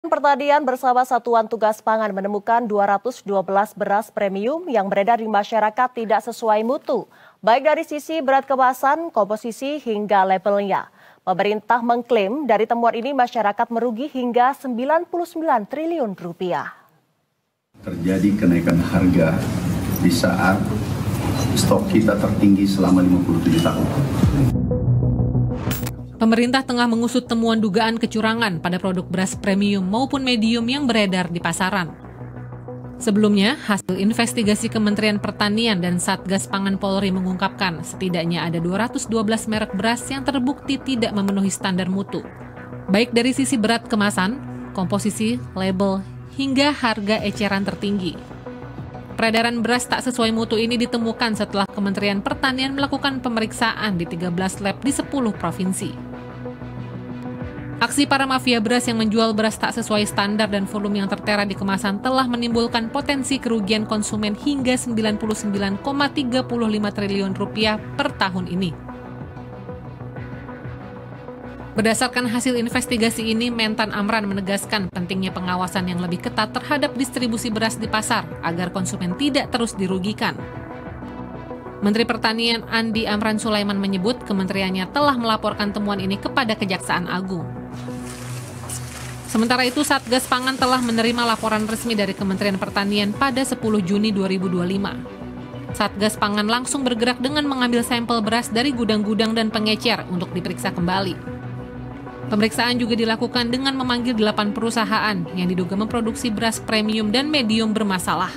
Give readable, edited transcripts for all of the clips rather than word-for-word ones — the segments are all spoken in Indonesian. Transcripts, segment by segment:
Pertanian bersama Satuan Tugas Pangan menemukan 212 beras premium yang beredar di masyarakat tidak sesuai mutu, baik dari sisi berat kemasan, komposisi, hingga labelnya. Pemerintah mengklaim dari temuan ini masyarakat merugi hingga 99 triliun rupiah. Terjadi kenaikan harga di saat stok kita tertinggi selama 57 tahun. Pemerintah tengah mengusut temuan dugaan kecurangan pada produk beras premium maupun medium yang beredar di pasaran. Sebelumnya, hasil investigasi Kementerian Pertanian dan Satgas Pangan Polri mengungkapkan setidaknya ada 212 merek beras yang terbukti tidak memenuhi standar mutu, baik dari sisi berat kemasan, komposisi, label, hingga harga eceran tertinggi. Peredaran beras tak sesuai mutu ini ditemukan setelah Kementerian Pertanian melakukan pemeriksaan di 13 lab di 10 provinsi. Aksi para mafia beras yang menjual beras tak sesuai standar dan volume yang tertera di kemasan telah menimbulkan potensi kerugian konsumen hingga 99,35 triliun rupiah per tahun ini. Berdasarkan hasil investigasi ini, Mentan Amran menegaskan pentingnya pengawasan yang lebih ketat terhadap distribusi beras di pasar agar konsumen tidak terus dirugikan. Menteri Pertanian Andi Amran Sulaiman menyebut kementeriannya telah melaporkan temuan ini kepada Kejaksaan Agung. Sementara itu, Satgas Pangan telah menerima laporan resmi dari Kementerian Pertanian pada 10 Juni 2025. Satgas Pangan langsung bergerak dengan mengambil sampel beras dari gudang-gudang dan pengecer untuk diperiksa kembali. Pemeriksaan juga dilakukan dengan memanggil 8 perusahaan yang diduga memproduksi beras premium dan medium bermasalah.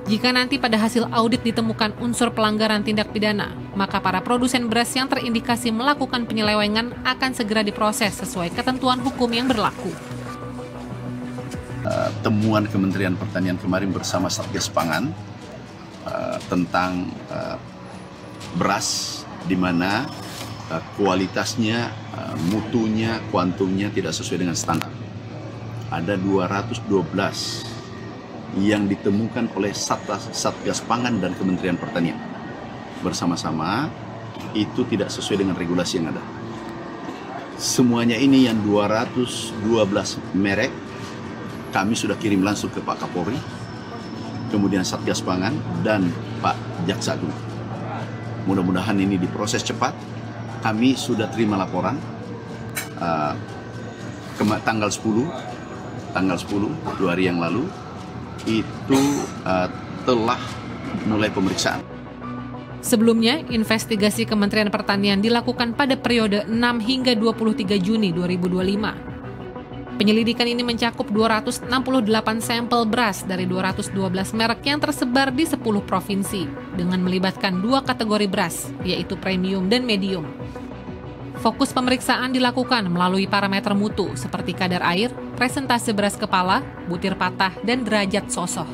Jika nanti pada hasil audit ditemukan unsur pelanggaran tindak pidana, maka para produsen beras yang terindikasi melakukan penyelewengan akan segera diproses sesuai ketentuan hukum yang berlaku. Temuan Kementerian Pertanian kemarin bersama Satgas Pangan tentang beras di mana kualitasnya, mutunya, kuantumnya tidak sesuai dengan standar. Ada 212 yang ditemukan oleh Satgas Pangan dan Kementerian Pertanian. Bersama-sama itu tidak sesuai dengan regulasi yang ada. Semuanya ini yang 212 merek kami sudah kirim langsung ke Pak Kapolri, kemudian Satgas Pangan dan Pak Jaksa Agung. Mudah-mudahan ini diproses cepat. Kami sudah terima laporan tanggal 10, 2 hari yang lalu, itu telah mulai pemeriksaan. Sebelumnya, investigasi Kementerian Pertanian dilakukan pada periode 6 hingga 23 Juni 2025. Penyelidikan ini mencakup 268 sampel beras dari 212 merek yang tersebar di 10 provinsi dengan melibatkan 2 kategori beras, yaitu premium dan medium. Fokus pemeriksaan dilakukan melalui parameter mutu seperti kadar air, presentase beras kepala, butir patah, dan derajat sosoh.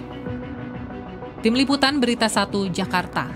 Tim Liputan Berita 1 Jakarta.